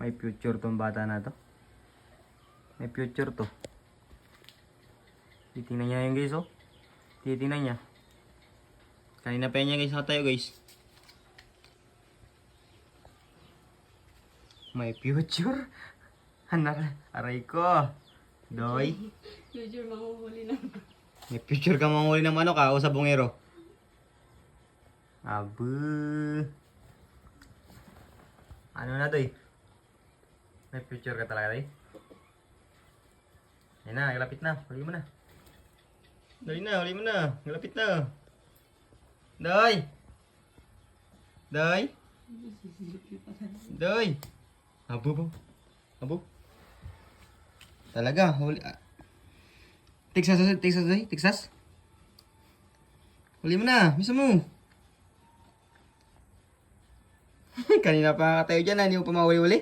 May future tong bata na to. May future to. Titingnan niya yun guys oh. Titingnan niya. Kanina pa niya guys nakatayo guys. May future. Anak, aray ko. Doy. Future manguhuli na. May future ka manghuli ng manok o sa bungero. Abu. Ano na Doy? May future ka talaga Doy? Ayun na, ilapit na. Huli mo na. Dali na, huli mo na. Ilapit na. Doy! Doy! Doy! Abo po. Abo. Talaga, huli. Texas, Doy. Texas. Huli mo na. Misa mo. Kanina pa tayo dyan, hindi mo pa mahuli-huli.